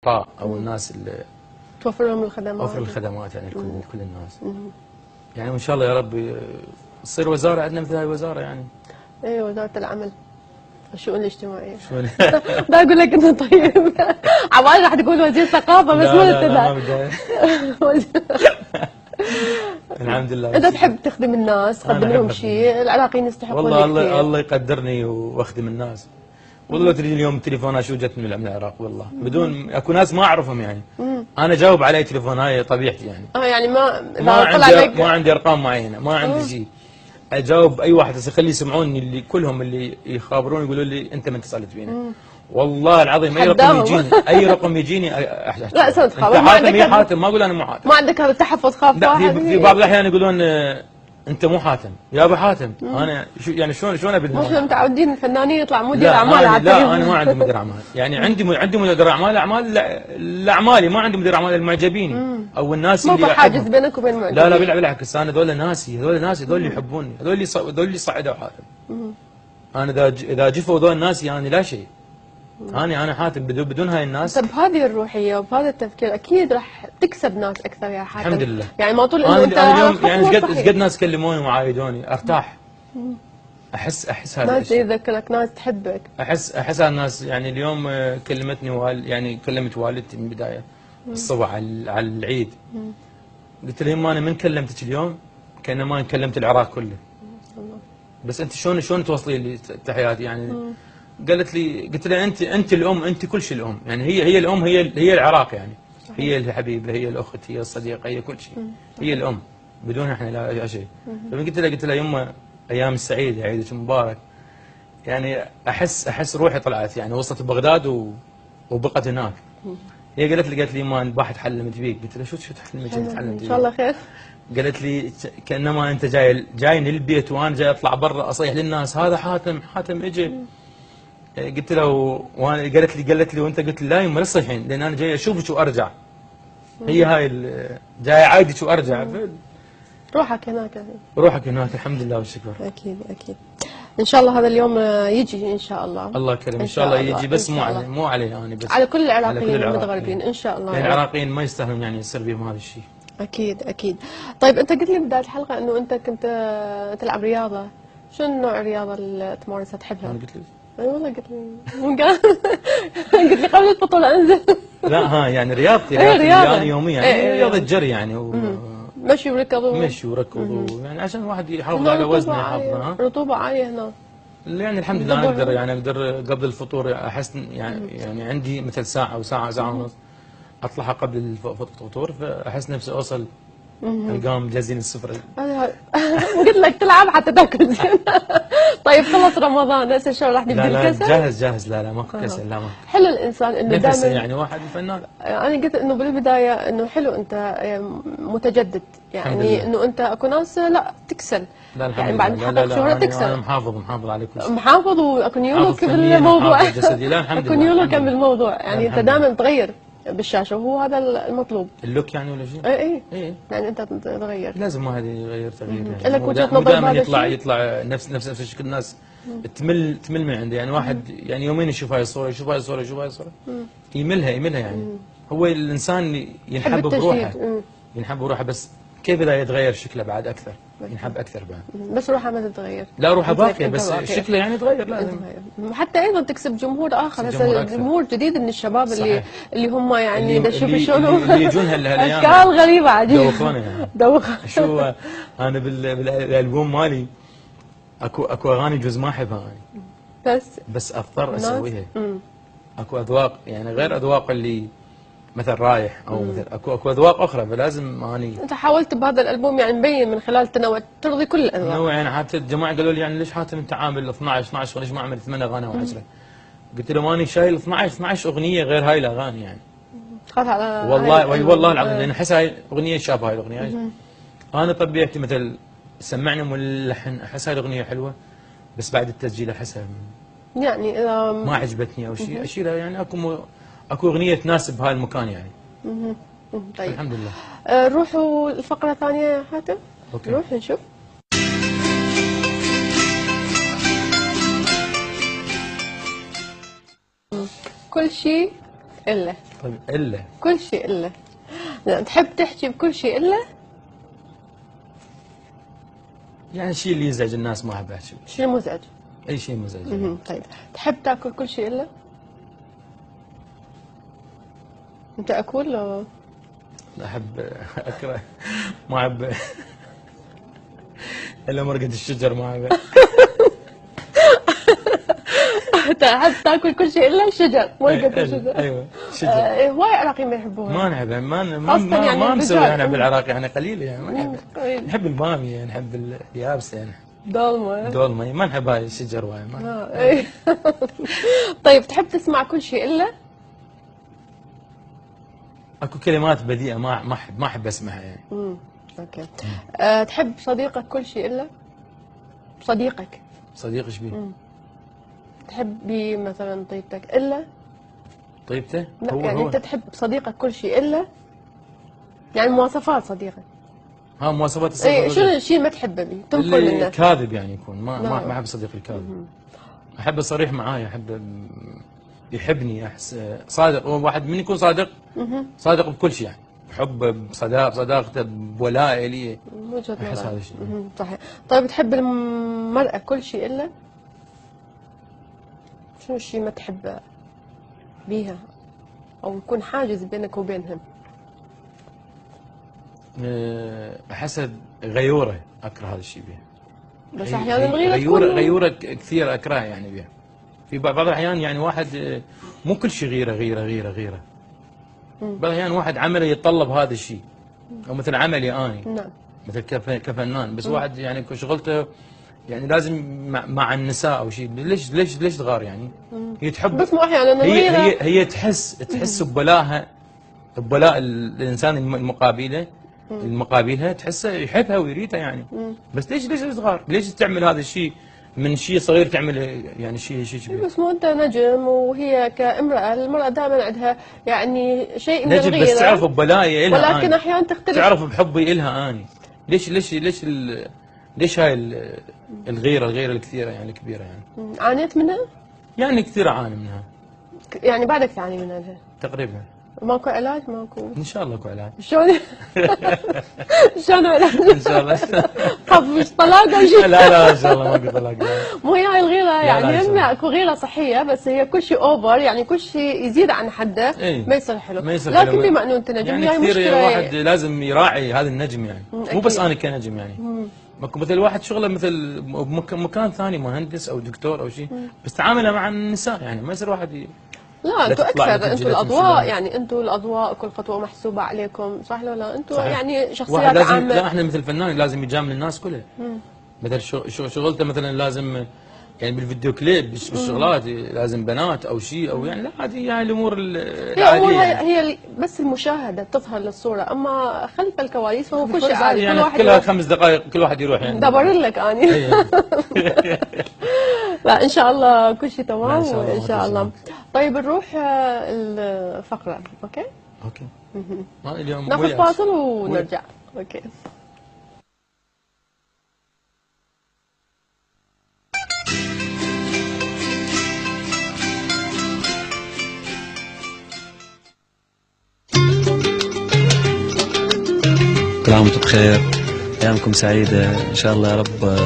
الفقراء او الناس اللي توفر لهم الخدمات. توفر الخدمات يعني لكل الناس. يعني وان شاء الله يا رب تصير وزاره عندنا مثل هاي الوزاره يعني. ايه وزاره العمل الشؤون الاجتماعيه. شلون؟ بدي اقول لك انه طيب عبالي رح تقول وزير ثقافه بس لا ما لا لا ما بدي. الحمد لله. انت تحب تخدم الناس، تقدم لهم شيء، العراقيين يستحقون والله كثير. الله يقدرني واخدم الناس. والله تريد اليوم تليفونات شو جتني من العراق والله بدون اكو ناس ما اعرفهم يعني. انا جاوب على اي تليفون، هاي طبيعتي يعني. يعني ما عندي ارقام معينه، ما عندي شيء. اجاوب اي واحد بس خلي يسمعوني اللي كلهم اللي يخابروني يقولوا لي انت من اتصلت فينا. والله العظيم اي رقم يجيني لا صدق انت حاتم يا حاتم، ما اقول انا مو حاتم. ما عندك هذا التحفظ خاف واحد. في بعض الاحيان يقولون انت مو حاتم يا ابو حاتم. انا يعني شلون ابي مش متعودين الفنانين يطلع مدير اعمال. لا انا ما عندي مدير اعمال يعني. عندي مدير اعمال لاعمالي، ما عندي مدير اعمال المعجبيني او الناس اللي ما حاجز بينك وبين المعجبين. لا بالعكس، انا هذول ناسي، هذول اللي يحبوني، هذول اللي صعدوا حاتم. انا اذا جفوا هذول الناس يعني لا شيء. انا حاتم بدون هاي الناس. طب بهذه الروحيه وبهذا التفكير اكيد راح تكسب ناس اكثر يا حاتم. الحمد لله. يعني ما طول انه انت اليوم يعني ايش قد ناس كلموني وعايدوني ارتاح. احس هذا ناس يذكرك، ناس تحبك. احس الناس يعني. اليوم كلمتني يعني كلمت والدتي من البدايه الصبح على العيد. قلت لها انا من كلمتك اليوم كانما كلمت العراق كله. بس انت شلون توصلي لي تحياتي يعني. قالت لي، قلت لها انت الام، انت كل شيء الام يعني. هي الام، هي العراق يعني. هي الحبيبه، هي الاخت، هي الصديقه، هي كل شيء. هي الام، بدونها احنا لا شيء. قلت لها يمه ايام السعيده، عيدك مبارك. يعني احس روحي طلعت يعني. وصلت بغداد وبقت هناك. هي قالت لي ما واحد حلمت فيك. قلت لها شو تحلمي؟ ان شاء الله خير. قالت لي كانما انت جاي للبيت وانا جاي اطلع برا اصيح للناس هذا حاتم اجى. قلت له وانا قالت لي وانت قلت لي لا يما لا تصيحين لان انا جاي اشوفك وارجع. هي هاي جاي عايدك وارجع. روحك هناك يعني. روحك هناك الحمد لله والشكر. اكيد ان شاء الله هذا اليوم يجي ان شاء الله. الله كريم ان شاء الله يجي، بس مو علي انا بس، على كل العراقيين المتغربين ان شاء الله. يعني العراقيين ما يستاهلون يعني يصير بهم هذا الشيء. اكيد. طيب انت قلت لي بدايه الحلقه انه انت كنت تلعب رياضه، شنو نوع الرياضه اللي تمارسها تحبها؟ انا قلت لك اي والله قلت لي مو قلت لي قبل البطوله انزل. لا يعني رياضتي انا يوميا يعني رياضه جري يعني مشي وركض يعني عشان الواحد يحافظ على وزنه يحافظ. رطوبه عاليه هنا يعني الحمد لله اقدر قبل الفطور احس يعني عندي مثل ساعه او ساعه ونص اطلعها قبل الفطور، فاحس نفسي اوصل القام جازين السفره. قلت لك تلعب حتى تاكل زين. طيب خلص رمضان هسه شو راح نبدي الكسل؟ جاهز. لا ماكو كسل. لا حلو الانسان انه دائما يعني واحد فنان. انا قلت انه بالبدايه انه حلو انت متجدد يعني انه انت اكو ناس لا تكسل. لا الحمد يعني بعد ما تحقق شهره تكسل. انا محافظ على كل شيء. محافظ واكو نيولك بالموضوع. لا الحمد لله. اكو نيولك بالموضوع يعني انت دائما تغير بالشاشه وهو هذا المطلوب. اللوك يعني ولا شيء؟ اي يعني انت تغير. لازم واحد يغير تغيير يعني. لك وجهه نظر دائما يطلع نفس شكل الناس. تمل من عنده يعني. واحد يعني يومين يشوف هاي الصوره يملها يعني. هو الانسان ينحب بروحه بس كيف اذا يتغير شكله بعد اكثر ينحب اكثر بعد. بس روحه ما تتغير. لا روحه باقيه بس شكله يعني يتغير لازم. حتى ايضا تكسب جمهور اخر. هسه جمهور جديد من الشباب اللي هم يعني شوف شلون اللي يجون هالايام اشكال غريبه عجيبه. دوخونا يعني. شو انا بالالبوم مالي اكو اغاني جزء ما احبها انا بس اضطر اسويها. اكو اذواق يعني غير اذواق اللي مثل رايح او مثل اكو اذواق اخرى فلازم اني. انت حاولت بهذا الالبوم يعني مبين من خلال التنوع ترضي كل الاذواق. تنوع يعني. حتى الجماعه قالوا لي يعني ليش حاتم انت عامل 12 ليش ما عملت 8 اغاني و10؟ قلت لهم اني شايل 12 اغنيه غير هاي الاغاني يعني. خذ على والله العظيم لان احس هاي اغنيه شابه. هاي الاغنيه انا طبيعتي مثل سمعني ملحن احس هاي الاغنيه حلوه بس بعد التسجيل احسها يعني اذا ما عجبتني او شيء اشيلها يعني. اكو اغنيه تناسب هاي المكان يعني. طيب الحمد لله. نروحوا الفقره الثانيه يا حاتم. أوكي. نروح نشوف. كل شيء الا طيب الا كل شيء الا. لا، تحب تحكي بكل شيء الا؟ يعني الشيء اللي يزعج الناس ما احب احكي. شيء مزعج. اي شيء مزعج يعني. طيب تحب تاكل كل شيء الا؟ انت اكل لو احب اكره، ما احب الا مرقة الشجر ما احب. تحب تاكل كل شيء الا الشجر، مرقة الشجر. ايوه الشجر. هواي عراقيين ما يحبوها. ما نحبها، أصلاً يعني ما مسوي الرجال. احنا بالعراق يعني قليل يعني ما نحب. قليل. نحب الباميه، نحب اليابسه يعني. ضلمة. دولمه ما نحب هاي الشجر واي ما. إيه. طيب تحب تسمع كل شيء الا؟ اكو كلمات بذيئه ما احب اسمعها يعني. اوكي. تحب صديقك كل شيء الا؟ صديقك. صديق ايش بيه؟ تحبي مثلا طيبتك الا؟ طيبته؟ لا هو يعني هو انت تحب صديقك كل شيء الا؟ يعني مواصفات صديقك. ها مواصفات الصديق. اي شنو الشيء ما تحبه بيه؟ تنفر اللي منه. كاذب يعني يكون ما نعم. احب صديق الكاذب. احب الصريح معاي، احب يحبني، احس صادق. هو واحد من يكون صادق صادق بكل شيء يعني، بحبه بصداقته بولائه لي. وجهة احس نظر. هذا الشيء. صحيح. طيب تحب المرأة كل شيء الا؟ شنو الشيء ما تحبه بيها او يكون حاجز بينك وبينهم؟ احس غيوره، اكره هذا الشيء بيها. بس احيانا الغيرة تكون غيوره كثير اكرهها يعني بيها. في بعض الاحيان يعني واحد مو كل شيء غيره. بعض الاحيان واحد عمله يتطلب هذا الشيء، او مثل عملي اني. نعم. مثل كفنان، بس واحد يعني شغلته يعني لازم مع النساء او شيء. ليش تغار يعني؟ هي تحب، بس مو احيانا الغيرة. هي تحس ببلاها، ببلاء الانسان المقابلها تحسه يحبها ويريدها يعني. بس ليش تغار؟ ليش تعمل هذا الشيء من شيء صغير تعمل يعني شيء كبير؟ بس مو انت نجم، وهي كامرأة، المرأة دائما عندها يعني شيء من نجم الغيرة. بس تعرف ببلاي إلها ولكن أنا. احيانا تختلف. تعرف بحبي إلها اني. ليش هاي الغيرة الكثيرة يعني الكبيرة يعني. عانيت منها؟ يعني كثير اعاني منها. يعني بعدك تعاني منها لها. تقريبا. ماكو علاج؟ ماكو. ان شاء الله اكو علاج. شلون؟ شلون علاج؟ ان شاء الله. طب مش طلاق او شيء؟ لا ان شاء الله ماكو طلاق. مو هي هاي الغيرة لا، يعني إن شاء الله. اكو غيرة صحية، بس هي كل شيء اوفر، يعني كل شيء يزيد عن حده إيه. ما يصير حلو. ما يصير لكن حلو. بما انه انت نجم يعني هاي كثير مشكلة. واحد لازم يراعي هذا النجم يعني. مو بس أكيد. انا كنجم يعني. ماكو مثل واحد شغله مثل مكان ثاني مهندس او دكتور او شيء، بس تعامله مع النساء يعني ما يصير واحد لا انتوا تطلع لك اكثر، انتوا الجلد الاضواء مثل يعني، انتوا الاضواء كل خطوه محسوبه عليكم، صح ولا لا؟ انتوا صحيح. يعني واحد شخصيات لازم، عامه. لا احنا مثل فنان لازم يجامل الناس كلها. مثل شغلته مثلا لازم يعني بالفيديو كليب بالشغلات لازم بنات او شيء او يعني لا عادي يعني الامور هي امور العاديه. هي بس المشاهده تظهر للصوره، اما خلف الكواليس فهو كل شيء عادي عادي. يعني كل واحد كلها يروح. 5 دقائق كل واحد يروح يعني. دبر لك اني. إيه. لا ان شاء الله كل شيء تمام. لا، إن شاء الله وان شاء ما الله. طيب نروح الفقره. اوكي. ما اليوم ناخذ وياك. فاصل ونرجع. اوكي. كل عام وانتم بخير، ايامكم سعيده ان شاء الله يا رب.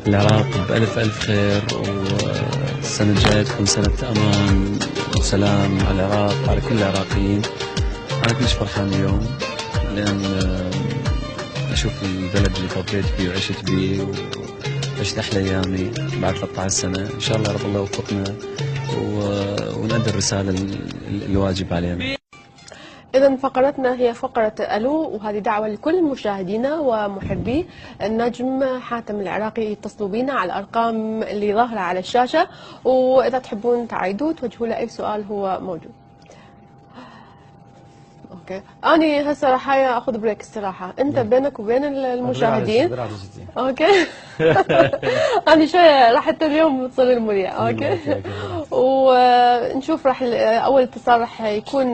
العراق بألف ألف خير، والسنة الجاية تكون سنة أمان وسلام على العراق وعلى كل العراقيين. أنا كلش فرحان اليوم لأن أشوف البلد اللي تربيت فيه وعشت فيه وعشت أحلى أيامي بعد 13 سنة. إن شاء الله يا رب الله يوفقنا ونأدي الرسالة الواجب علينا. إذا فقرتنا هي فقرة ألو، وهذه دعوة لكل مشاهدينا ومحبي النجم حاتم العراقي يتصلوا بينا على الأرقام اللي ظاهرة على الشاشة، وإذا تحبون تعيدوا توجهوا له أي سؤال هو موجود. اوكي، أنا هسه راح اخذ بريك استراحة، أنت بينك وبين المشاهدين. اوكي. أنا شوية راح اليوم تصير المذيع. اوكي. ونشوف راح اول اتصال راح يكون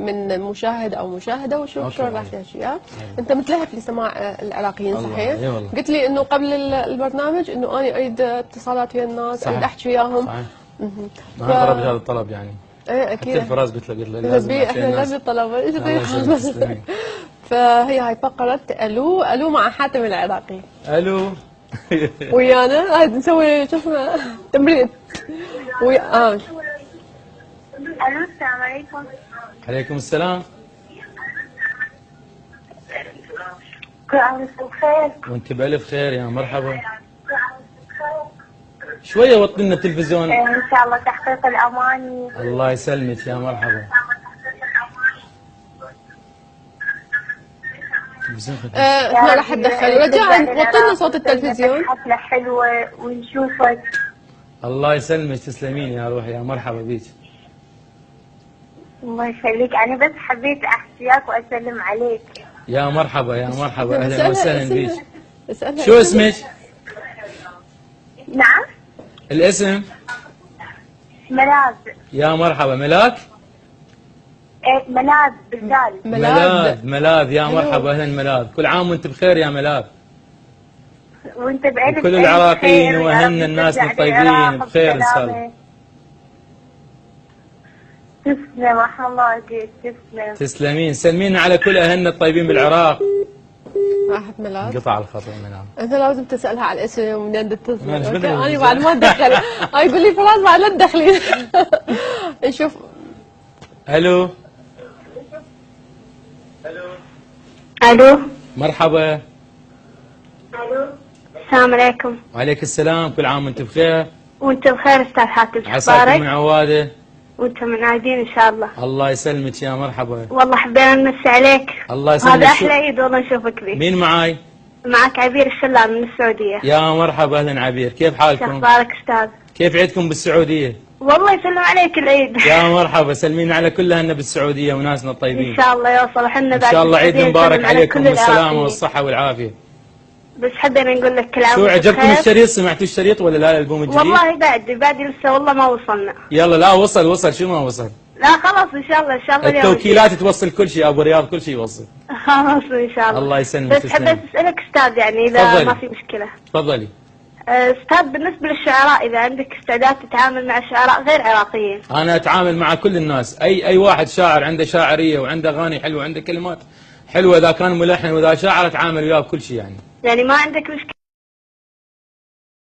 من مشاهد او مشاهده، وشوف شلون راح تحكي. انت متلهف لسماع العراقيين صحيح؟ قلت لي انه قبل البرنامج انه انا اريد اتصالات ويا الناس، اريد احكي وياهم. صحيح. ما ضربت هذا الطلب يعني. ايه حتى اكيد. الفراس قلت له لازم نبي نعطي احنا الناس. نبي طلبه ايش الله يسلمك، تسلمين. فهي هاي فقرة الو مع حاتم العراقي الو. ويانا. هاي نسوي شو اسمه تمرين الو السلام عليكم. عليكم السلام. كل عام وانتم بخير. وانت بألف خير يا مرحبا. شوية وطي لنا التلفزيون. ان شاء الله تحقيق الاماني. الله يسلمك يا مرحبا. احنا راح ندخل رجاء وطي لنا صوت التلفزيون. حفلة حلوة ونشوفك. الله يسلمك، تسلمين يا روحي، يا مرحبا بيك. الله يخليك، انا بس حبيت احكيك واسلم عليك. يا مرحبا يا مرحبا، اهلا وسهلا بيك. اسألها شو اسمك؟ نعم. الاسم؟ ملاذ. يا مرحبا. ملاك؟ ايه ملاذ بالدال. ملاذ يا مرحبا، اهلا ملاذ، كل عام وانت بخير يا ملاذ. وانت بألف وكل العراقيين واهلنا الناس الطيبين بخير ان شاء الله. تسلم، رحم الله عليك، تسلم. تسلمين، سلمينا على كل اهلنا الطيبين بالعراق. راحت ملاذ. قطع الخط يا ملاذ. انت لازم تسالها على الاسم ومنين تتصل. ماشي، أوكي؟ بدنا انا بعد ما اتدخل. هاي يقول لي فراس بعد لا تدخلين. نشوف. الو. الو. مرحبا. الو. السلام عليكم. وعليك السلام، كل عام وانت بخير. وانت بخير استاذ حاتم، شو عساكم اخبارك؟ من عواده. وانت من عايدين ان شاء الله. الله يسلمك يا مرحبا. والله حبينا نمسي عليك. الله يسلمك. هذا احلى عيد والله نشوفك به. مين معاي؟ معك عبير الشلال من السعوديه. يا مرحبا، اهلا عبير، كيف شو حالكم؟ اخبارك استاذ؟ كيف عيدكم بالسعوديه؟ والله يسلم عليك العيد. يا مرحبا، سلمينا على كل اهلنا بالسعوديه وناسنا ان الطيبين. شاء الله يوصل، وحنا ان بعد شاء الله عيد السعودية مبارك نسلم على عليكم كل بالسلامه العراقيين. والصحه والعافيه. بس حبينا نقول لك كل عام شو وانت عجبكم بخير. الشريط؟ سمعتوا الشريط ولا لا الالبوم الجديد؟ والله بعد لسه والله ما وصلنا. يلا لا وصل شو ما وصل؟ لا خلاص ان شاء الله اليوم التوكيلات توصل كل شيء، ابو رياض كل شيء يوصل. خلاص ان شاء الله. الله يسلمك، بس تسلمي. حبيت اسالك استاذ يعني اذا تفضلي. ما في مشكله. تفضلي. استاذ بالنسبه للشعراء، اذا عندك استعداد تتعامل مع شعراء غير عراقيين. انا اتعامل مع كل الناس، اي واحد شاعر عنده شاعريه وعنده اغاني حلوه، عنده كلمات حلوه، اذا كان ملحن واذا شاعر اتعامل وياه بكل شيء يعني. يعني ما عندك مشكله